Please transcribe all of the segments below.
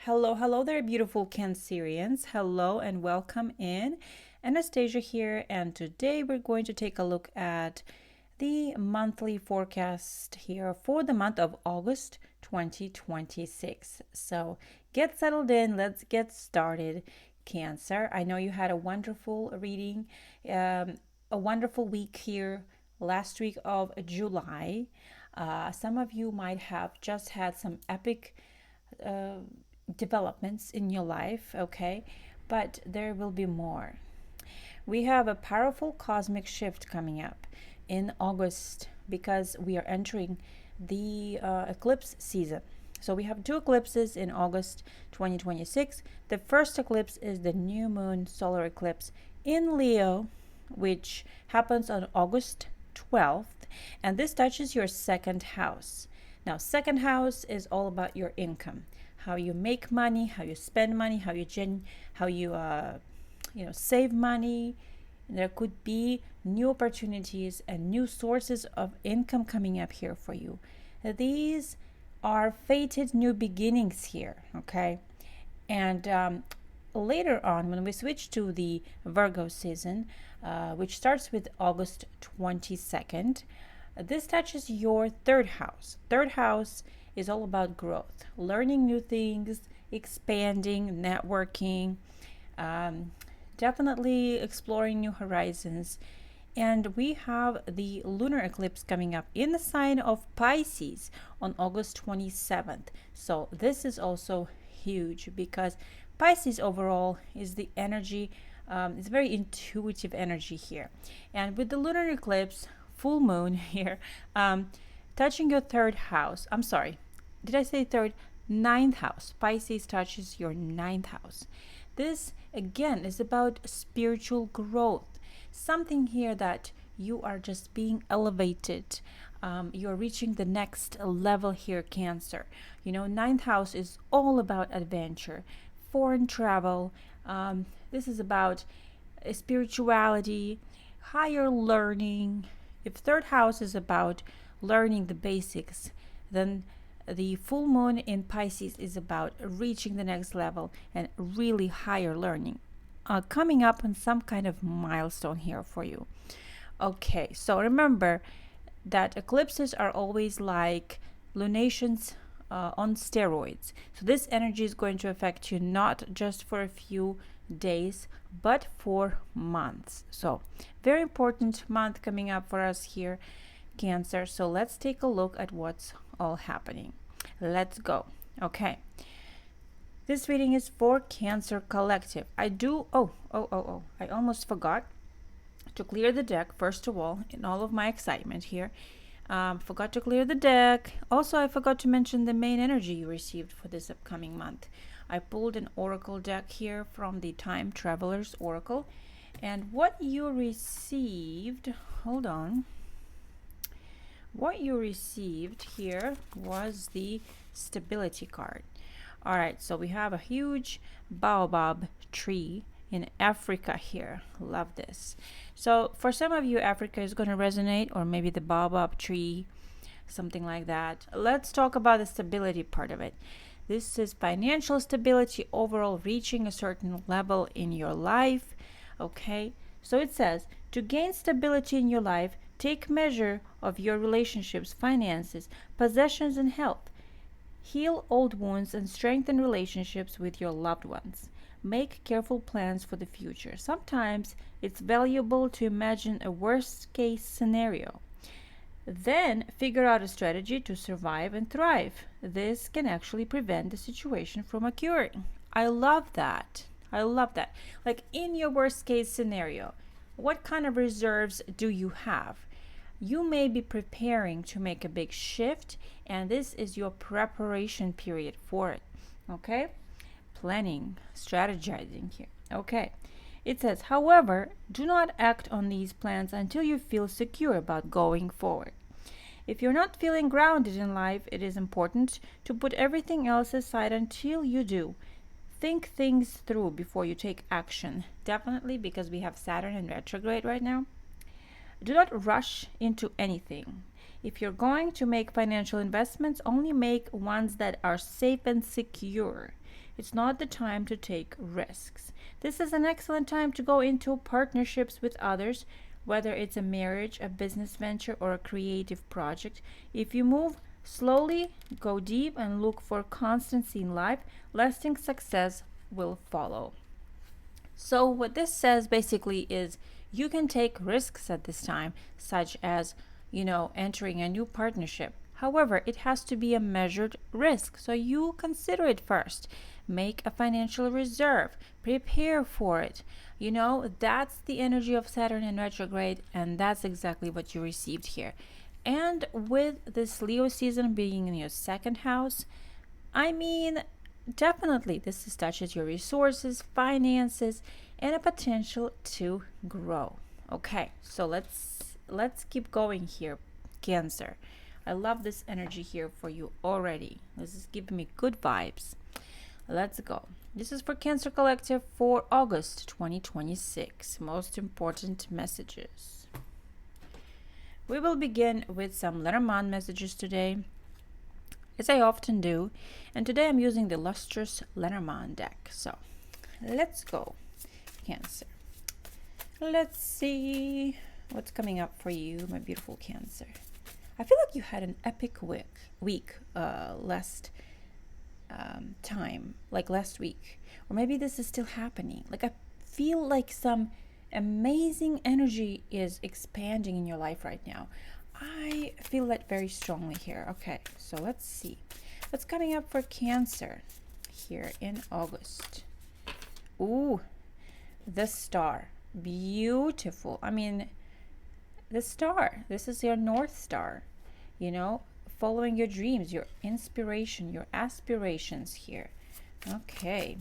Hello, hello there, beautiful Cancerians. Hello and welcome in. Anastasia here, and today we're going to take a look at the monthly forecast here for the month of August 2026. So get settled in, let's get started. Cancer, I know you had a wonderful reading, a wonderful week here last week of July. Some of you might have just had some epic uh, developments in your life, okay? But there will be more. We have a powerful cosmic shift coming up in August because we are entering the eclipse season. So we have two eclipses in August 2026. The first eclipse is the new moon solar eclipse in Leo, which happens on August 12th, and this touches your second house. Now, second house is all about your income, how you make money, how you spend money, how you save money. There could be new opportunities and new sources of income coming up here for you. These are fated new beginnings here, okay? And later on, when we switch to the Virgo season, which starts with August 22nd, this touches your third house. Third house is all about growth, learning new things, expanding, networking, definitely exploring new horizons. And we have the lunar eclipse coming up in the sign of Pisces on August 27th. So this is also huge because Pisces overall is the energy, it's very intuitive energy here. And with the lunar eclipse, full moon here, touching your third house. I'm sorry, did I say third? Ninth house. Pisces touches your ninth house. This again is about spiritual growth. Something here that you are just being elevated. You're reaching the next level here, Cancer. You know, ninth house is all about adventure, foreign travel. This is about spirituality, higher learning. If third house is about learning the basics, then the full moon in Pisces is about reaching the next level and really higher learning. Coming up on some kind of milestone here for you. Okay, so remember that eclipses are always like lunations on steroids. So this energy is going to affect you not just for a few days, but for months. So very important month coming up for us here, Cancer. So let's take a look at what's all happening. Let's go. Okay. This reading is for Cancer Collective. I almost forgot to clear the deck, first of all, in all of my excitement here. Forgot to clear the deck. Also, I forgot to mention the main energy you received for this upcoming month. I pulled an oracle deck here from the Time Traveler's Oracle. And what you received, hold on. What you received here was the stability card. All right, so we have a huge baobab tree in Africa here. Love this. So for some of you, Africa is going to resonate, or maybe the baobab tree, something like that. Let's talk about the stability part of it. This is financial stability, overall reaching a certain level in your life. Okay, so it says to gain stability in your life, take measure of your relationships, finances, possessions, and health. Heal old wounds and strengthen relationships with your loved ones. Make careful plans for the future. Sometimes it's valuable to imagine a worst case scenario. Then figure out a strategy to survive and thrive. This can actually prevent the situation from occurring. I love that. I love that. Like in your worst case scenario, what kind of reserves do you have? You may be preparing to make a big shift, and this is your preparation period for it. Okay? Planning, strategizing here. Okay. It says, however, do not act on these plans until you feel secure about going forward. If you're not feeling grounded in life, it is important to put everything else aside until you do. Think things through before you take action. Definitely, because we have Saturn in retrograde right now. Do not rush into anything. If you're going to make financial investments, only make ones that are safe and secure. It's not the time to take risks. This is an excellent time to go into partnerships with others, whether it's a marriage, a business venture, or a creative project. If you move slowly, go deep, and look for constancy in life, lasting success will follow. So, what this says basically is you can take risks at this time, such as, entering a new partnership. However, it has to be a measured risk, so you consider it first. Make a financial reserve, prepare for it. That's the energy of Saturn in retrograde, and that's exactly what you received here. And with this Leo season being in your second house, I mean, definitely this touches your resources, finances, and a potential to grow. Okay, so let's keep going here, Cancer. I love this energy here for you already. This is giving me good vibes. Let's go. This is for Cancer Collective for August 2026. Most important messages. We will begin with some Lenormand messages today, as I often do. And today I'm using the Lustrous Lenormand deck. So let's go, Cancer. Let's see what's coming up for you, my beautiful Cancer. I feel like you had an epic week last time, like last week. Or maybe this is still happening. Like I feel like some amazing energy is expanding in your life right now. I feel that very strongly here. Okay, so let's see what's coming up for Cancer here in August. Ooh, the Star. Beautiful. I mean, the Star. This is your North Star. Following your dreams, your inspiration, your aspirations here. Okay.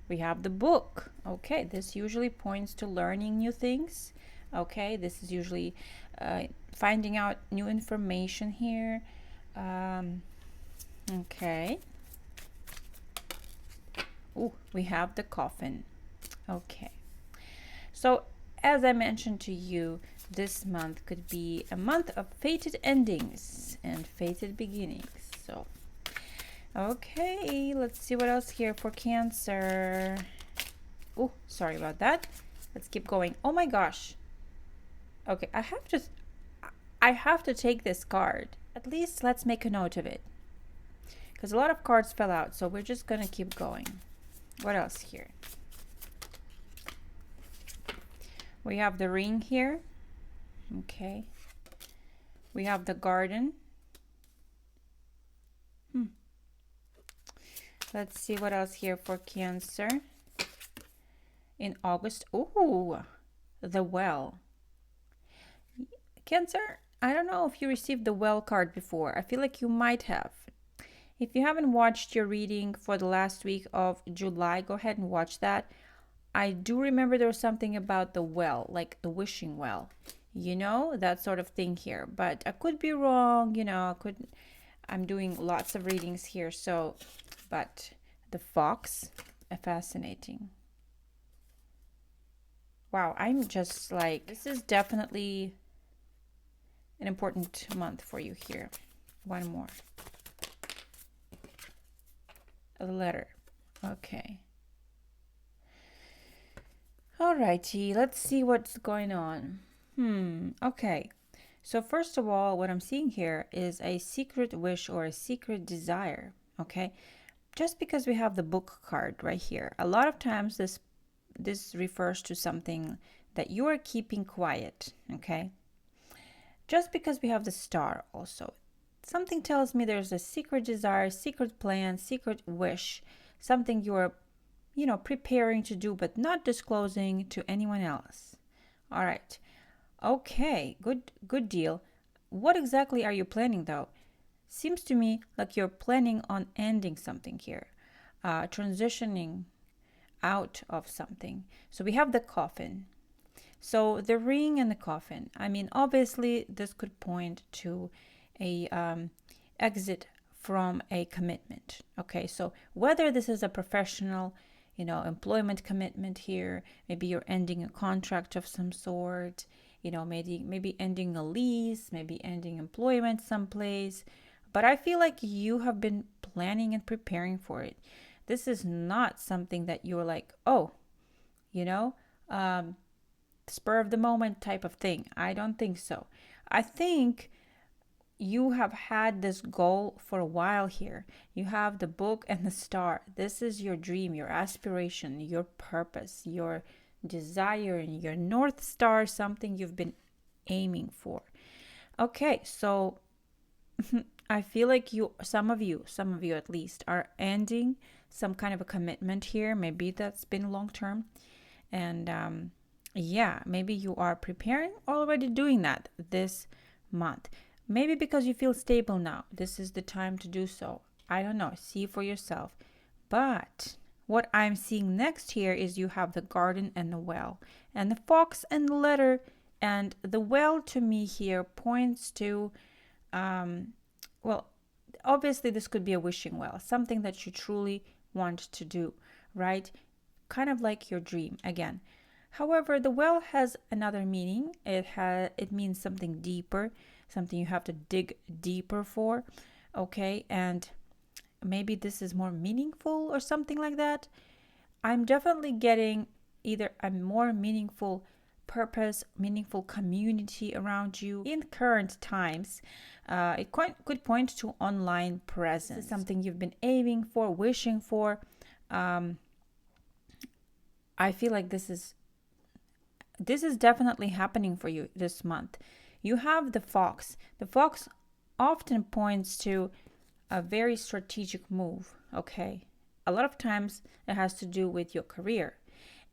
We have the Book. Okay, this usually points to learning new things. Okay, this is usually finding out new information here. Okay. Ooh, we have the Coffin. Okay. So, as I mentioned to you, this month could be a month of fated endings and fated beginnings. So, okay, let's see what else here for Cancer. Oh, sorry about that. Let's keep going. Oh my gosh. Okay, I have to take this card. At least let's make a note of it, because a lot of cards fell out, so we're just gonna keep going. What else here? We have the Ring here. Okay. We have the Garden. Let's see what else here for Cancer in August. Ooh, the Well. Cancer, I don't know if you received the Well card before. I feel like you might have. If you haven't watched your reading for the last week of July, go ahead and watch that. I do remember there was something about the well, like the wishing well, that sort of thing here. But I could be wrong, I'm doing lots of readings here, so, but the Fox, fascinating. Wow, I'm just like, this is definitely an important month for you here. One more. A letter. Okay. Alrighty, let's see what's going on. Okay. So first of all, what I'm seeing here is a secret wish or a secret desire. Okay. Just because we have the Book card right here, a lot of times this refers to something that you are keeping quiet. Okay. Just because we have the Star also, something tells me there's a secret desire, secret plan, secret wish, something you're preparing to do but not disclosing to anyone else. All right. Okay, good deal. What exactly are you planning though? Seems to me like you're planning on ending something here, transitioning out of something. So we have the Coffin. So the Ring and the Coffin. I mean, obviously this could point to a exit from a commitment. Okay, so whether this is a professional, employment commitment here, maybe you're ending a contract of some sort, maybe ending a lease, maybe ending employment someplace. But I feel like you have been planning and preparing for it. This is not something that you're like, oh, you know, spur of the moment type of thing. I don't think so. I think you have had this goal for a while here. You have the book and the star. This is your dream, your aspiration, your purpose, your desire, and your North Star, something you've been aiming for. Okay, so I feel like some of you at least, are ending some kind of a commitment here. Maybe that's been long term. And yeah, maybe you are preparing, already doing that this month. Maybe because you feel stable now. This is the time to do so. I don't know. See for yourself. But what I'm seeing next here is you have the garden and the well, and the fox and the letter. And the well to me here points to, well, obviously this could be a wishing well, something that you truly want to do, right? Kind of like your dream again. However, the well has another meaning. It means something deeper, something you have to dig deeper for, okay? And maybe this is more meaningful or something like that. I'm definitely getting either a more meaningful purpose, meaningful community around you in current times. It could point to online presence. This is something you've been aiming for, wishing for. I feel like this is definitely happening for you this month. You have the fox. The fox often points to a very strategic move, okay? A lot of times it has to do with your career.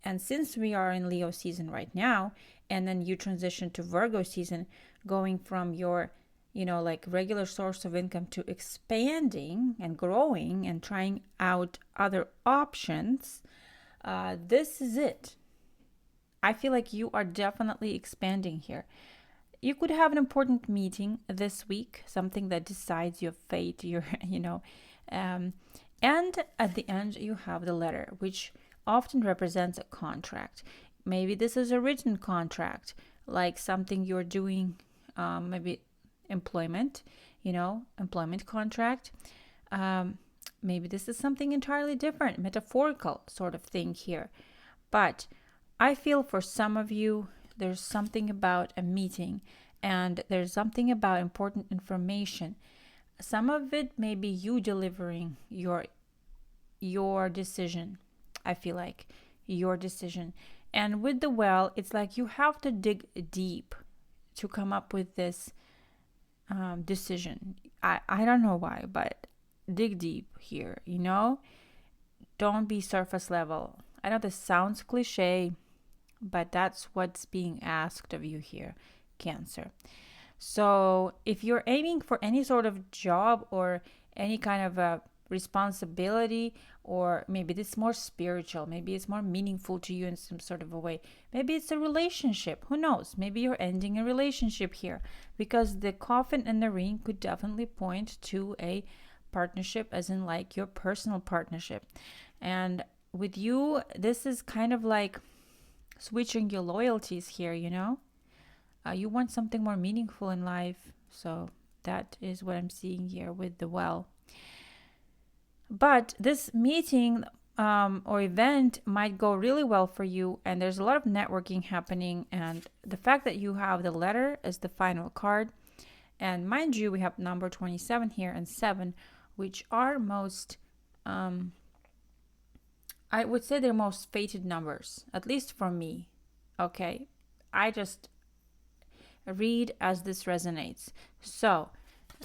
And since we are in Leo season right now, and then you transition to Virgo season, going from your, like regular source of income to expanding and growing and trying out other options, this is it. I feel like you are definitely expanding here. You could have an important meeting this week, something that decides your fate, and at the end you have the letter, which often represents a contract. Maybe this is a written contract, like something you're doing, maybe employment contract. Maybe this is something entirely different, metaphorical sort of thing here. But I feel for some of you, there's something about a meeting, and there's something about important information. Some of it may be you delivering your decision. I feel like your decision. And with the well, it's like you have to dig deep to come up with this decision. I don't know why, but dig deep here, Don't be surface level. I know this sounds cliche, but that's what's being asked of you here, Cancer. So if you're aiming for any sort of job or any kind of a responsibility, or maybe it's more spiritual, maybe it's more meaningful to you in some sort of a way, maybe it's a relationship, who knows, maybe you're ending a relationship here, because the coffin and the ring could definitely point to a partnership, as in like your personal partnership. And with you, this is kind of like switching your loyalties here, you want something more meaningful in life. So that is what I'm seeing here with the well. But this meeting or event might go really well for you, and there's a lot of networking happening. And the fact that you have the letter as the final card, and mind you, we have number 27 here and 7, which are most I would say they're most fated numbers, at least for me. Okay, I just read as this resonates. So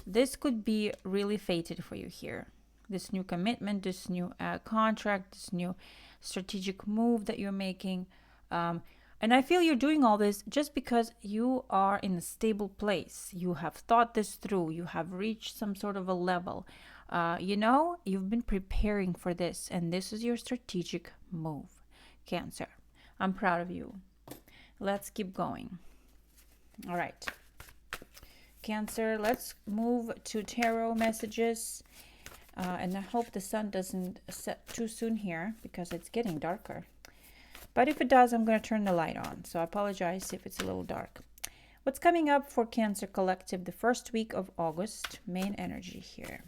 this could be really fated for you here. This new commitment, this new contract, this new strategic move that you're making. And I feel you're doing all this just because you are in a stable place. You have thought this through. You have reached some sort of a level. You've been preparing for this, and this is your strategic move, Cancer. I'm proud of you. Let's keep going. All right. Cancer, let's move to tarot messages. And I hope the sun doesn't set too soon here because it's getting darker. But if it does, I'm going to turn the light on. So I apologize if it's a little dark. What's coming up for Cancer Collective the first week of August? Main energy here.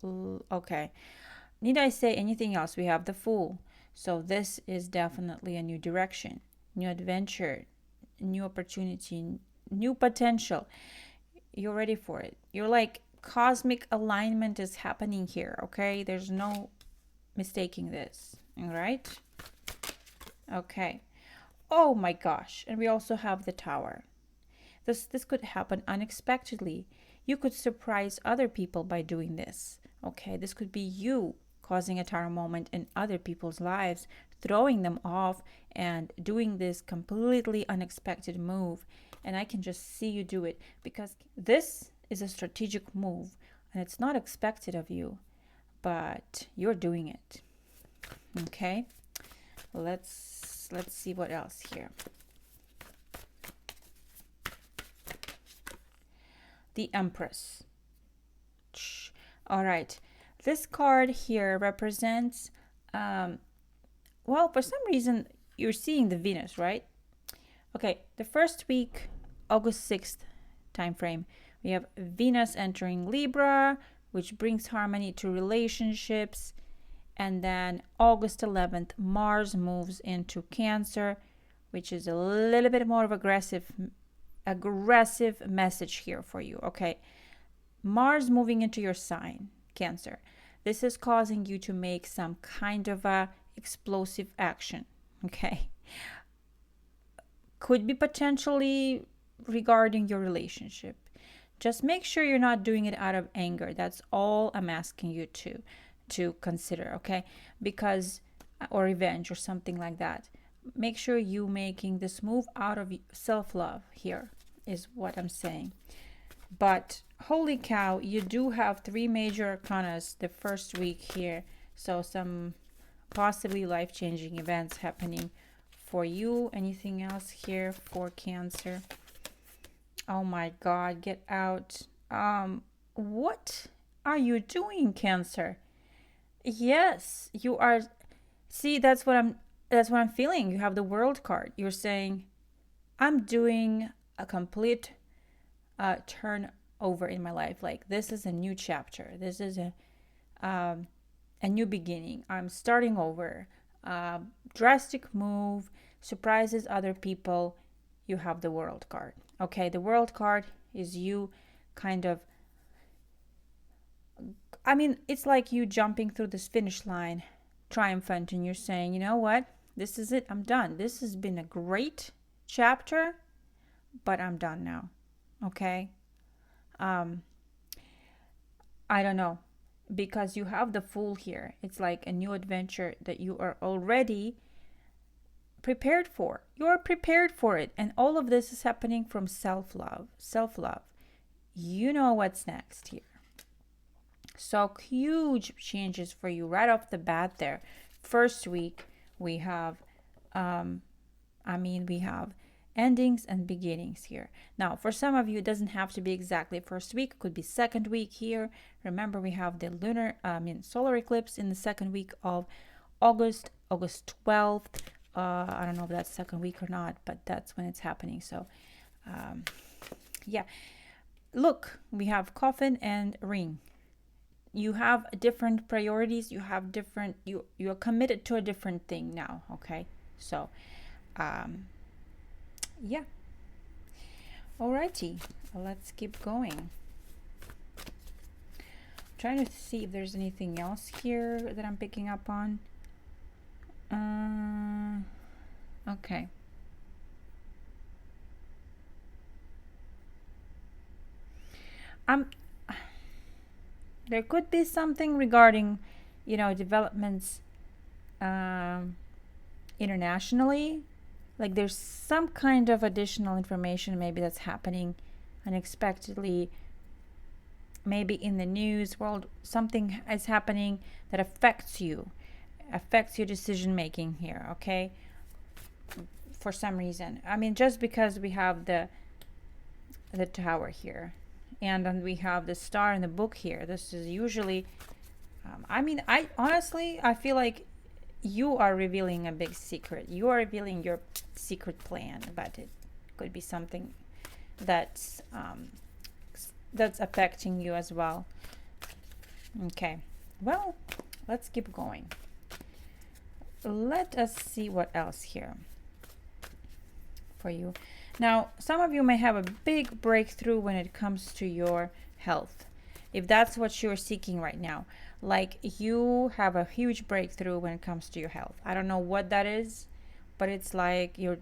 Okay. Need I say anything else? We have the Fool. So this is definitely a new direction, new adventure, new opportunity, new potential. You're ready for it. You're like, cosmic alignment is happening here, okay? There's no mistaking this, all right? Okay. Oh my gosh. And we also have the Tower. This could happen unexpectedly. You could surprise other people by doing this. Okay, this could be you causing a tower moment in other people's lives, throwing them off and doing this completely unexpected move. And I can just see you do it because this is a strategic move and it's not expected of you, but you're doing it. Okay, let's see what else here. The Empress. All right, this card here represents well, for some reason you're seeing the Venus, right? Okay, the first week, August 6th time frame, we have Venus entering Libra, which brings harmony to relationships. And then August 11th, Mars moves into Cancer, which is a little bit more of aggressive message here for you. Okay, Mars moving into your sign, Cancer. This is causing you to make some kind of a explosive action. Okay, could be potentially regarding your relationship. Just make sure you're not doing it out of anger. That's all I'm asking you to consider, okay? Because, or revenge or something like that. Make sure you making this move out of self-love here is what I'm saying. But holy cow, you do have 3 major arcanas the first week here. So some possibly life-changing events happening for you. Anything else here for Cancer? Oh my God, get out. What are you doing, Cancer? Yes, you are. See, that's what I'm feeling. You have the World card. You're saying, I'm doing a complete turnover in my life. Like, this is a new chapter. This is a new beginning. I'm starting over. Drastic move, surprises other people. You have the World card. Okay, the World card is you kind of, I mean, it's like you jumping through this finish line, triumphant, and you're saying, you know what? This is it. I'm done. This has been a great chapter, but I'm done now. Okay? I don't know. Because you have the Fool here. It's like a new adventure that you are already prepared for. You're prepared for it. And all of this is happening from self-love. Self-love. You know what's next here. So huge changes for you right off the bat there. First week, we have, we have endings and beginnings here. Now, for some of you, it doesn't have to be exactly first week. It could be second week here. Remember, we have the solar eclipse in the second week of August 12th. I don't know if that's second week or not, but that's when it's happening. So, yeah. Look, we have coffin and ring. You have different priorities. You have different, you're committed to a different thing now. Okay. So, yeah. Alrighty. Let's keep going. Trying to see if there's anything else here that I'm picking up on. Okay. There could be something regarding, developments internationally. Like there's some kind of additional information maybe that's happening unexpectedly. Maybe in the news world, something is happening that affects your decision making here, okay? For some reason. I mean, just because we have the Tower here. And then we have the Star in the book here. This is usually, I honestly, I feel like you are revealing a big secret. You are revealing your secret plan, but it could be something that's affecting you as well. Okay, well, let's keep going. Let us see what else here for you. Now, some of you may have a big breakthrough when it comes to your health. If that's what you're seeking right now, like you have a huge breakthrough when it comes to your health. I don't know what that is, but it's like you're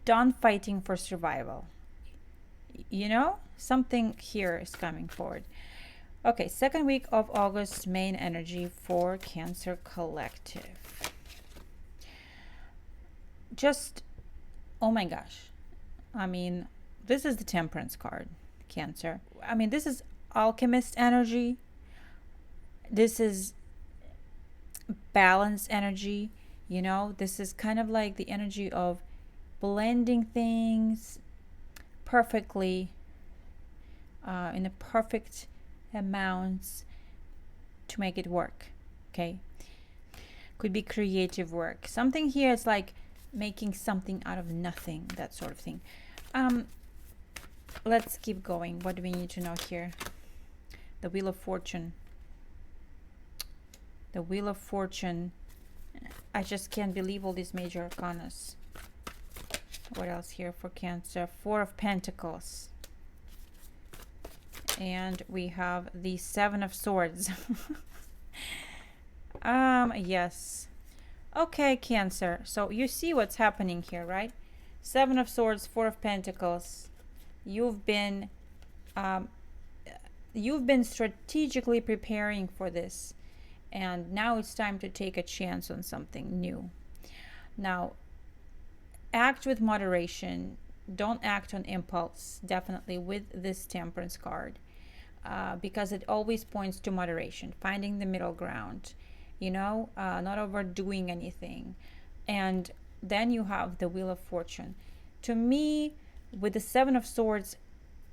done fighting for survival. You know, something here is coming forward. Okay, second week of August, main energy for Cancer Collective. Just, oh my gosh. I mean, this is the Temperance card, Cancer. I mean, this is alchemist energy. This is balance energy. You know, this is kind of like the energy of blending things perfectly in a perfect amounts to make it work. Okay, could be creative work. Something here is like making something out of nothing, that sort of thing. Let's keep going. What do we need to know here? The Wheel of Fortune. The Wheel of Fortune. I just can't believe all these major arcanas. What else here for Cancer? Four of Pentacles. And we have the Seven of Swords. Yes. Okay, Cancer. So you see what's happening here, right? Seven of Swords, Four of Pentacles. You've been strategically preparing for this, and now it's time to take a chance on something new. Now, act with moderation. Don't act on impulse, definitely, with this Temperance card, because it always points to moderation, finding the middle ground, you know, not overdoing anything. And then you have the Wheel of Fortune. To me, with the Seven of Swords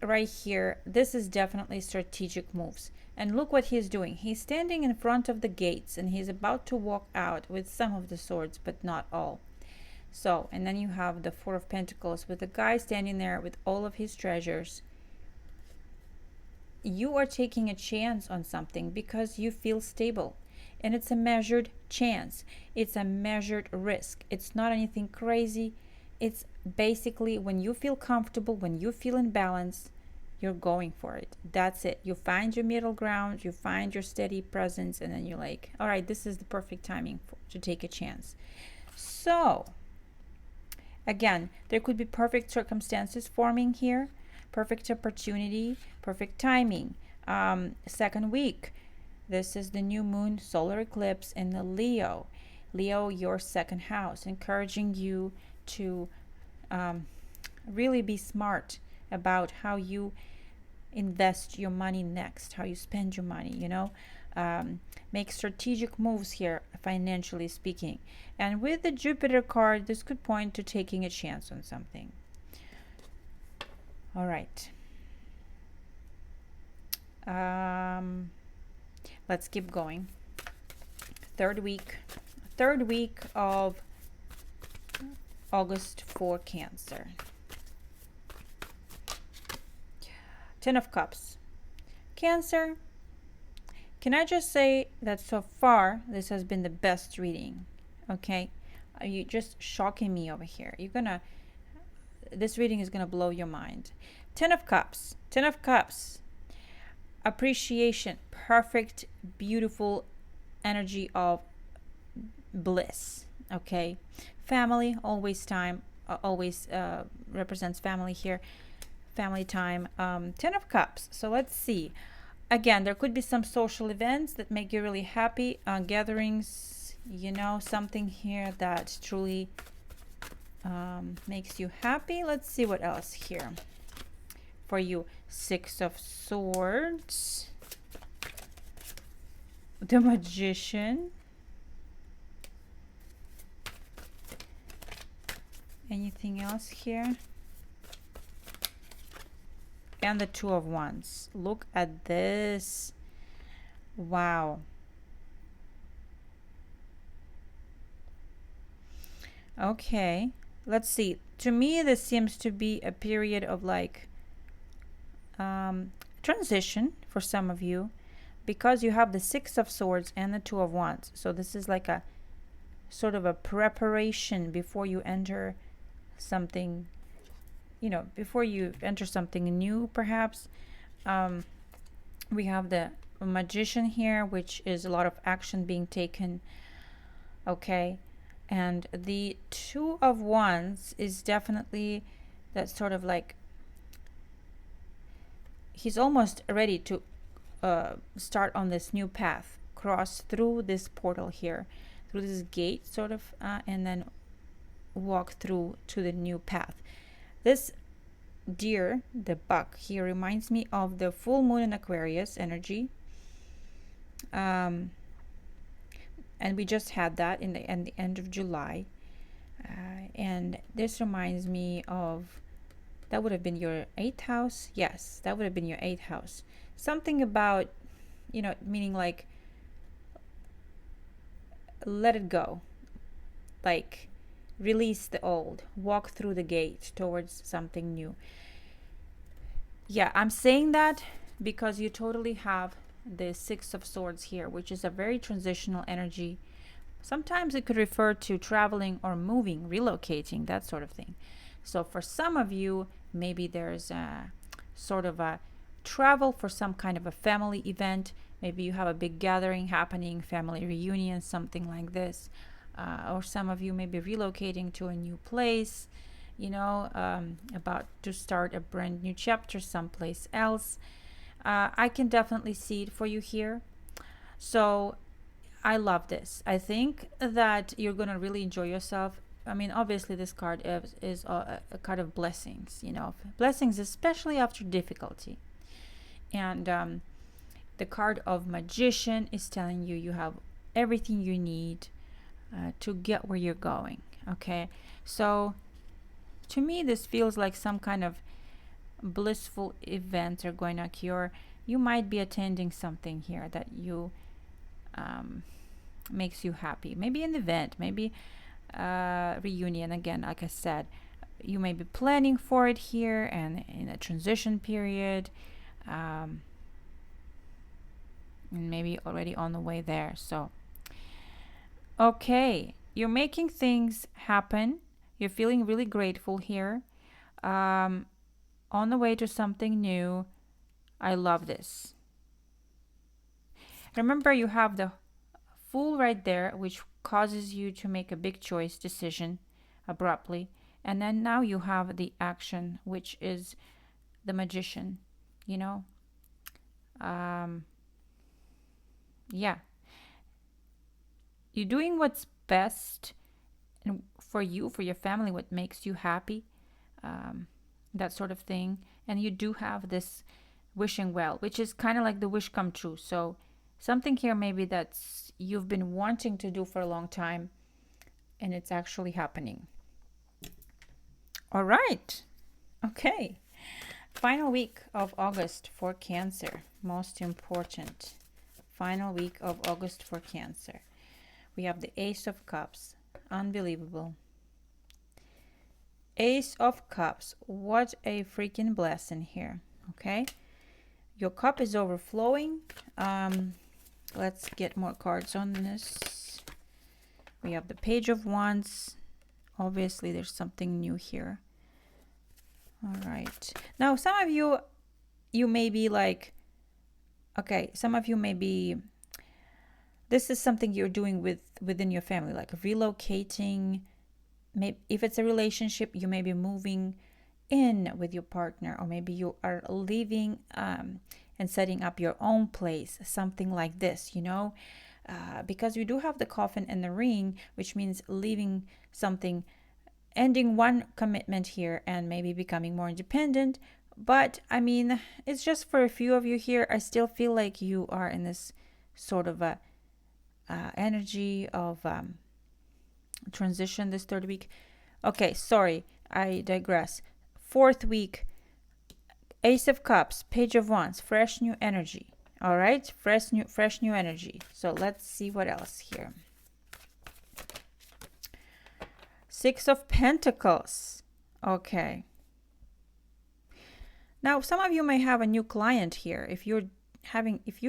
right here, this is definitely strategic moves. And look what he's doing. He's standing in front of the gates and he's about to walk out with some of the swords, but not all. So, and then you have the Four of Pentacles with the guy standing there with all of his treasures. You are taking a chance on something because you feel stable. And it's a measured chance. It's a measured risk. It's not anything crazy. It's basically when you feel comfortable, when you feel in balance, you're going for it. That's it. You find your middle ground, you find your steady presence, and then you're like, all right, this is the perfect timing to take a chance. So, again, there could be perfect circumstances forming here, perfect opportunity, perfect timing. Second week, this is the new moon solar eclipse in the Leo. Leo, your second house, encouraging you to really be smart about how you invest your money next, how you spend your money, you know. Make strategic moves here, financially speaking. And with the Jupiter card, this could point to taking a chance on something. All right. Let's keep going. Third week of August for Cancer. Ten of Cups. Cancer, can I just say that so far this has been the best reading? Okay, you just shocking me over here. This reading is gonna blow your mind. Ten of Cups. Appreciation, perfect, beautiful energy of bliss. Okay, family, always time, always represents family here. Family time. Ten of Cups. So let's see. Again, there could be some social events that make you really happy. Gatherings, you know, something here that truly makes you happy. Let's see what else here for you. Six of Swords. The Magician. Anything else here? And the Two of Wands. Look at this. Wow. Okay, let's see. To me, this seems to be a period of like transition for some of you, because you have the Six of Swords and the Two of Wands. So this is like a sort of a preparation before you enter something, before you enter something new, perhaps. We have the Magician here, which is a lot of action being taken. Okay. And the Two of Wands is definitely that sort of like, he's almost ready to start on this new path, cross through this portal here, through this gate sort of, and then walk through to the new path. This deer, the buck here, reminds me of the full moon in Aquarius energy. And we just had that in the end of July. And this reminds me of, that would have been your 8th house. Yes, that would have been your 8th house. Something about, meaning like, let it go. Like, release the old. Walk through the gate towards something new. Yeah, I'm saying that because you totally have the Six of Swords here, which is a very transitional energy. Sometimes it could refer to traveling or moving, relocating, that sort of thing. So for some of you, maybe there's a sort of a travel for some kind of a family event. Maybe you have a big gathering happening, family reunion, something like this. Or some of you may be relocating to a new place, about to start a brand new chapter someplace else. I can definitely see it for you here. So I love this. I think that you're going to really enjoy yourself. I mean, obviously this card is a card of blessings, blessings, especially after difficulty. And the card of Magician is telling you you have everything you need to get where you're going. Okay. So to me, this feels like some kind of blissful events are going to occur. You might be attending something here that you makes you happy. Maybe an event, maybe reunion. Again, like I said, you may be planning for it here and in a transition period, and maybe already on the way there. So okay, you're making things happen. You're feeling really grateful here. On the way to something new. I love this. Remember, you have the Fool right there, which causes you to make a big choice decision abruptly. And then now you have the action, which is the Magician, yeah. You're doing what's best for you, for your family, what makes you happy, that sort of thing. And you do have this wishing well, which is kind of like the wish come true. So something here maybe that's you've been wanting to do for a long time, and it's actually happening. All right. Okay. Final week of August for Cancer. Most important. Final week of August for Cancer. We have the Ace of Cups. Unbelievable. Ace of Cups. What a freaking blessing here. Okay. Your cup is overflowing. Let's get more cards on this. We have the Page of Wands. Obviously, there's something new here. All right. Now, some of you may be like, okay, some of you may be, this is something you're doing within your family, like relocating. Maybe if it's a relationship, you may be moving in with your partner, or maybe you are leaving and setting up your own place, something like this, because we do have the Coffin and the Ring, which means leaving something, ending one commitment here and maybe becoming more independent. But I mean, it's just for a few of you here. I still feel like you are in this sort of a energy of transition this third week. Okay, sorry, I digress. Fourth week, Ace of Cups, Page of Wands, fresh new energy. All right, fresh new energy. So let's see what else here. Six of Pentacles. Okay. Now, some of you may have a new client here. If you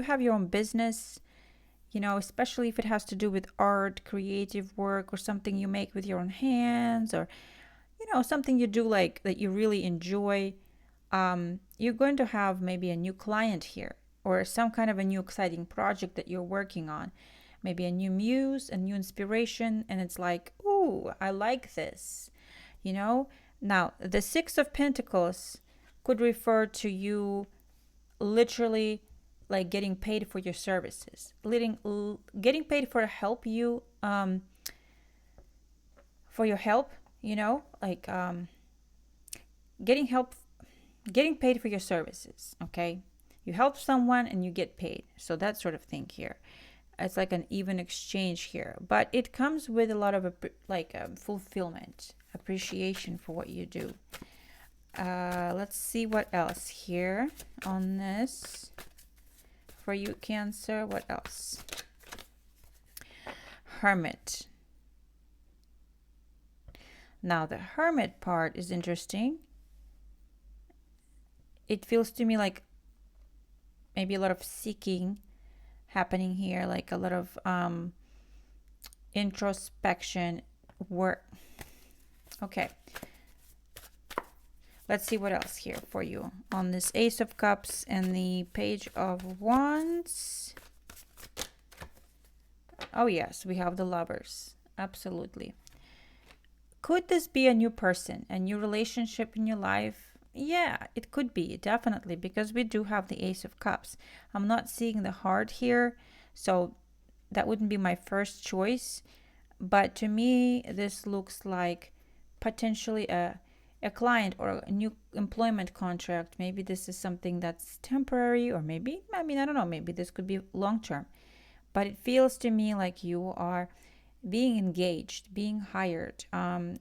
have your own business, especially if it has to do with art, creative work, or something you make with your own hands, or, something you do like that you really enjoy, you're going to have maybe a new client here, or some kind of a new exciting project that you're working on. Maybe a new muse, a new inspiration, and it's like, ooh, I like this, Now, the Six of Pentacles could refer to you literally like getting paid for your services, getting paid for help you, for your help, like getting paid for your services. Okay, you help someone and you get paid, so that sort of thing here. It's like an even exchange here, but it comes with a lot of fulfillment, appreciation for what you do. Let's see what else here on this for you, Cancer. What else? Hermit. Now, the Hermit part is interesting. It feels to me like maybe a lot of seeking happening here, like a lot of introspection work. Okay. Let's see what else here for you on this Ace of Cups and the Page of Wands. Oh, yes, we have the Lovers. Absolutely. Could this be a new person, a new relationship in your life? Yeah, it could be, definitely, because we do have the Ace of Cups. I'm not seeing the heart here, so that wouldn't be my first choice. But to me, this looks like potentially a client or a new employment contract. Maybe this is something that's temporary, or maybe, I don't know, maybe this could be long term. But it feels to me like you are being engaged, being hired.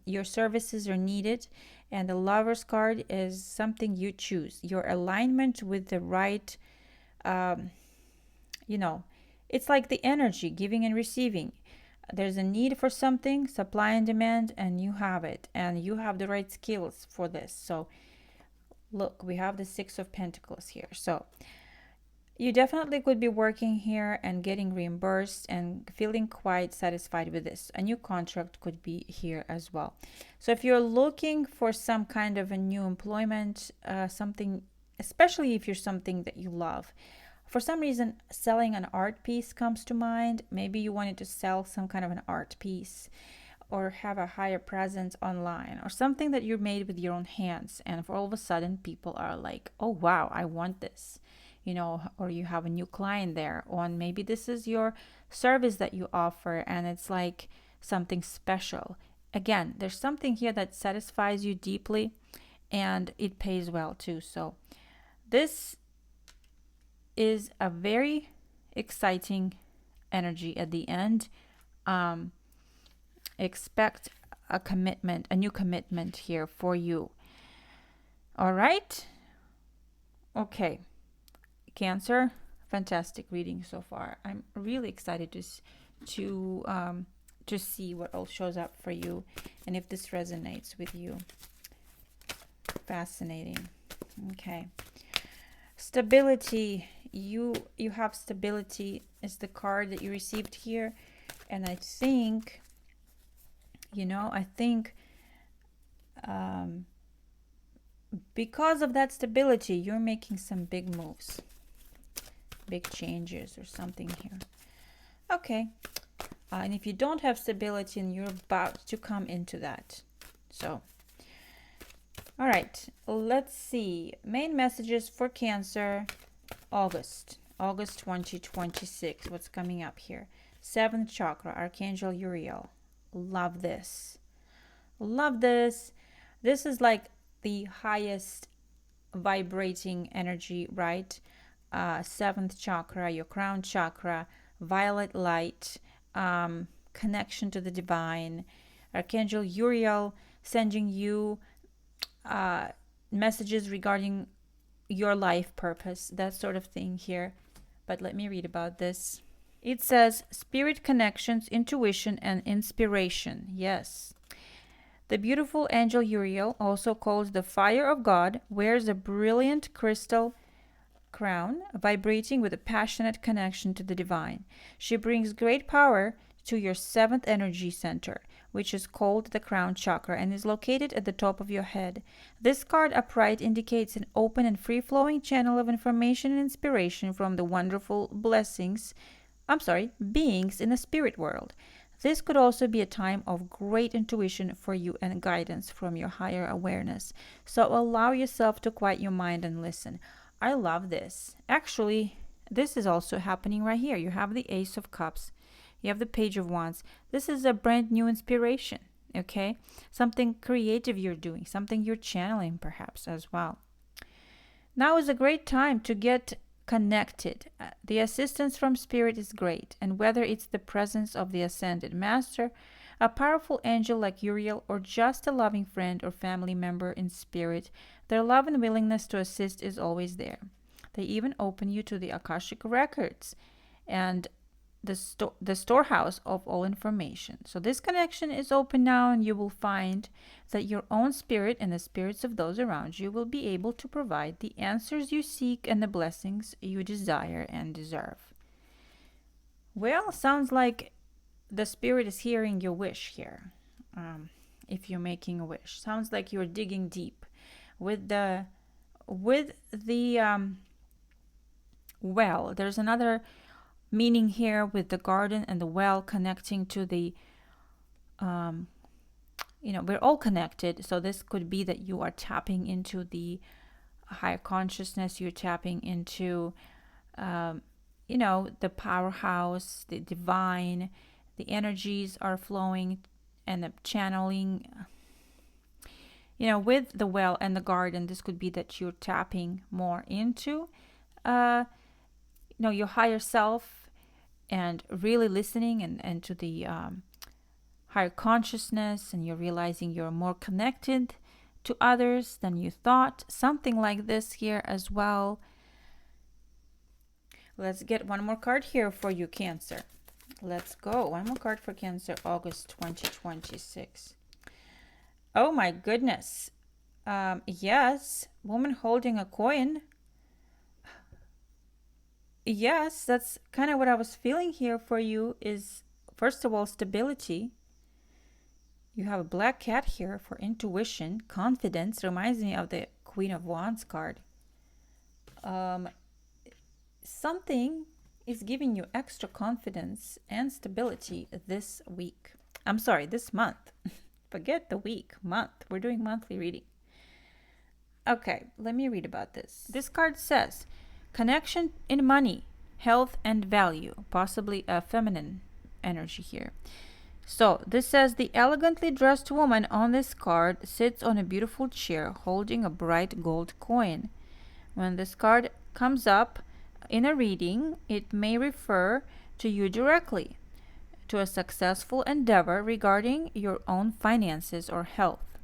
Your services are needed, and the Lover's card is something you choose. Your alignment with the right, it's like the energy, giving and receiving. There's a need for something, supply and demand, and you have it, and you have the right skills for this. So look, we have the Six of Pentacles here. So you definitely could be working here and getting reimbursed and feeling quite satisfied with this. A new contract could be here as well. So if you're looking for some kind of a new employment, something, especially if you're something that you love, for some reason, selling an art piece comes to mind. Maybe you wanted to sell some kind of an art piece, or have a higher presence online, or something that you made with your own hands. And for all of a sudden, people are like, oh, wow, I want this. Or you have a new client there, or maybe this is your service that you offer and it's like something special. Again, there's something here that satisfies you deeply and it pays well too. So this is a very exciting energy at the end. Expect a commitment, a new commitment here for you. All right. Okay. Cancer, fantastic reading so far. I'm really excited to see what all shows up for you and if this resonates with you. Fascinating. Okay. Stability. You have stability is the card that you received here, and I think because of that stability, you're making some big moves, big changes or something here. Okay. And if you don't have stability, and you're about to come into that. So, all right, let's see. Main messages for Cancer, August 2026. What's coming up here? 7th chakra, Archangel Uriel. Love this. Love this. This is like the highest vibrating energy, right? 7th chakra, your crown chakra, violet light, connection to the divine. Archangel Uriel sending you messages regarding your life purpose, that sort of thing here. But let me read about this. It says spirit connections, intuition, and inspiration. Yes. The beautiful angel Uriel, also called the Fire of God, wears a brilliant crystal crown, vibrating with a passionate connection to the divine. She brings great power to your seventh energy center, which is called the crown chakra and is located at the top of your head. This card upright indicates an open and free flowing channel of information and inspiration from the wonderful beings in the spirit world. This could also be a time of great intuition for you and guidance from your higher awareness. So allow yourself to quiet your mind and listen. I love this. Actually, this is also happening right here. You have the Ace of Cups. You have the Page of Wands. This is a brand new inspiration, okay? Something creative you're doing, something you're channeling perhaps as well. Now is a great time to get connected. The assistance from Spirit is great, and whether it's the presence of the Ascended Master, a powerful angel like Uriel, or just a loving friend or family member in spirit, their love and willingness to assist is always there. They even open you to the Akashic records and the storehouse of all information. So this connection is open now, and you will find that your own spirit and the spirits of those around you will be able to provide the answers you seek and the blessings you desire and deserve. Well, sounds like the spirit is hearing your wish here. If you're making a wish, sounds like you're digging deep with the well. There's another meaning here with the garden and the well connecting to the we're all connected. So this could be that you are tapping into the higher consciousness. You're tapping into the powerhouse, the divine. The energies are flowing and the channeling. With the well and the garden, this could be that you're tapping more into your higher self and really listening and to the higher consciousness, and you're realizing you're more connected to others than you thought. Something like this here as well. Let's get one more card here for you, Cancer. Let's go. One more card for Cancer, August 2026. Oh my goodness. Yes, woman holding a coin. Yes, that's kind of what I was feeling here for you is, first of all, stability. You have a black cat here for intuition, confidence. Reminds me of the Queen of Wands card. Something is giving you extra confidence and stability this week. I'm sorry, this month. Forget the week, month. We're doing monthly reading. Okay, let me read about this. This card says, connection in money, health, and value. Possibly a feminine energy here. So this says the elegantly dressed woman on this card sits on a beautiful chair holding a bright gold coin. When this card comes up in a reading, it may refer to you directly, to a successful endeavor regarding your own finances or health.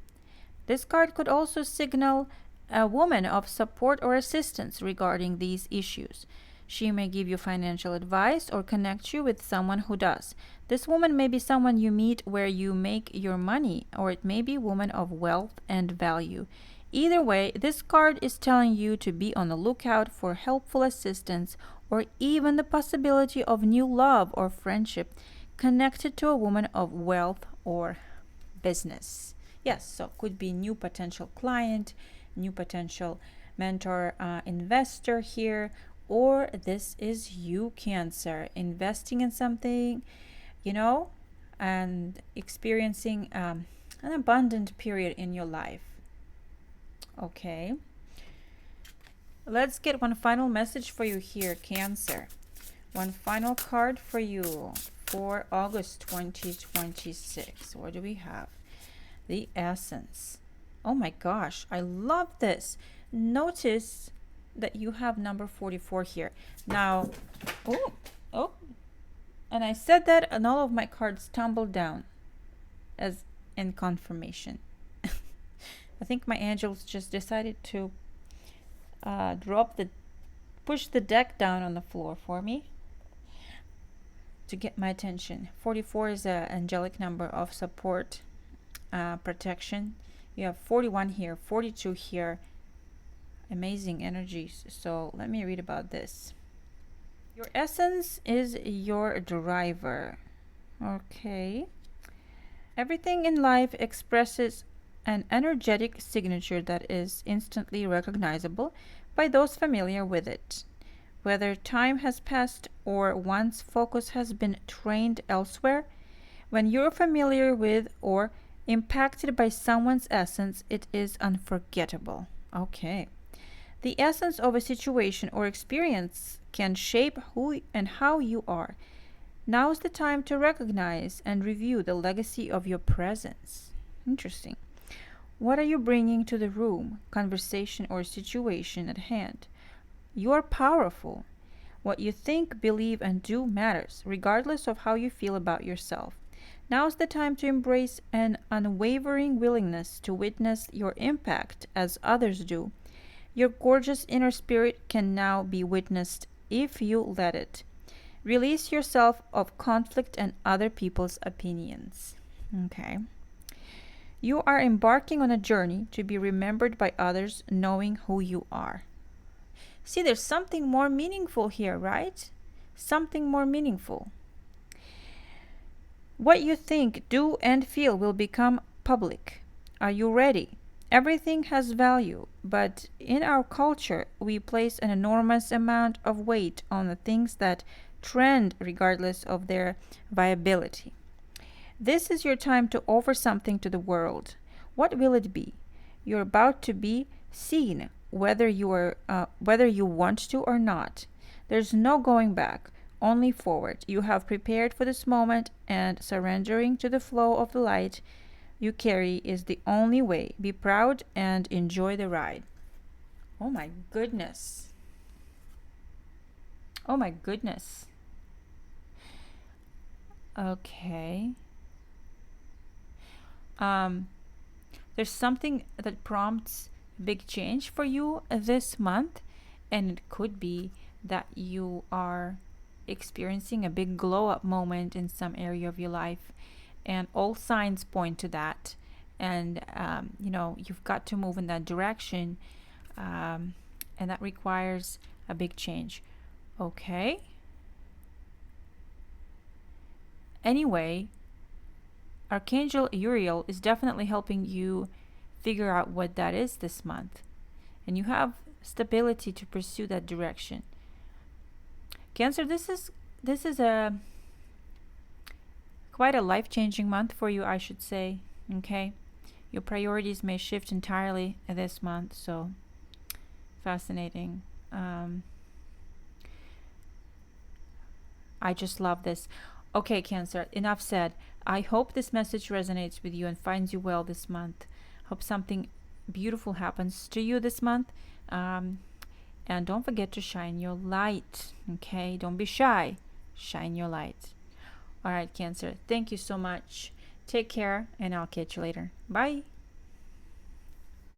This card could also signal a woman of support or assistance regarding these issues. She may give you financial advice or connect you with someone who does. This woman may be someone you meet where you make your money, or it may be a woman of wealth and value. Either way, this card is telling you to be on the lookout for helpful assistance or even the possibility of new love or friendship connected to a woman of wealth or business. Yes, so could be new potential client, new potential mentor, investor here, or this is you, Cancer, investing in something, and experiencing an abundant period in your life. Okay. Let's get one final message for you here, Cancer. One final card for you for August 2026. What do we have? The Essence. Oh my gosh, I love this. Notice that you have number 44 here. Now, and I said that and all of my cards tumbled down as in confirmation. I think my angels just decided to push the deck down on the floor for me to get my attention. 44 is an angelic number of support, protection. You have 41 here, 42 here. Amazing energies. So let me read about this. Your essence is your driver. Okay. Everything in life expresses an energetic signature that is instantly recognizable by those familiar with it. Whether time has passed or one's focus has been trained elsewhere, when you're familiar with or impacted by someone's essence, it is unforgettable. Okay. The essence of a situation or experience can shape who and how you are. Now's the time to recognize and review the legacy of your presence. Interesting. What are you bringing to the room, conversation, or situation at hand? You are powerful. What you think, believe, and do matters, regardless of how you feel about yourself. Now's the time to embrace an unwavering willingness to witness your impact as others do. Your gorgeous inner spirit can now be witnessed if you let it. Release yourself of conflict and other people's opinions. Okay. You are embarking on a journey to be remembered by others, knowing who you are. See, there's something more meaningful here, right? Something more meaningful. What you think, do, and feel will become public. Are you ready? Everything has value, but in our culture, we place an enormous amount of weight on the things that trend regardless of their viability. This is your time to offer something to the world. What will it be? You're about to be seen, whether you want to or not. There's no going back, only forward. You have prepared for this moment, and surrendering to the flow of the light you carry is the only way. Be proud and enjoy the ride. Oh my goodness. Oh my goodness. Okay. There's something that prompts big change for you this month, and it could be that you are experiencing a big glow up moment in some area of your life, and all signs point to that. And you've got to move in that direction, and that requires a big change. Okay. Anyway, Archangel Uriel is definitely helping you figure out what that is this month, and you have stability to pursue that direction. Cancer, this is a quite a life-changing month for you, I should say. Okay, your priorities may shift entirely this month, so fascinating. I just love this. Okay, Cancer, enough said. I hope this message resonates with you and finds you well this month. Hope something beautiful happens to you this month. And don't forget to shine your light. Okay, don't be shy. Shine your light. All right, Cancer, thank you so much. Take care, and I'll catch you later. Bye.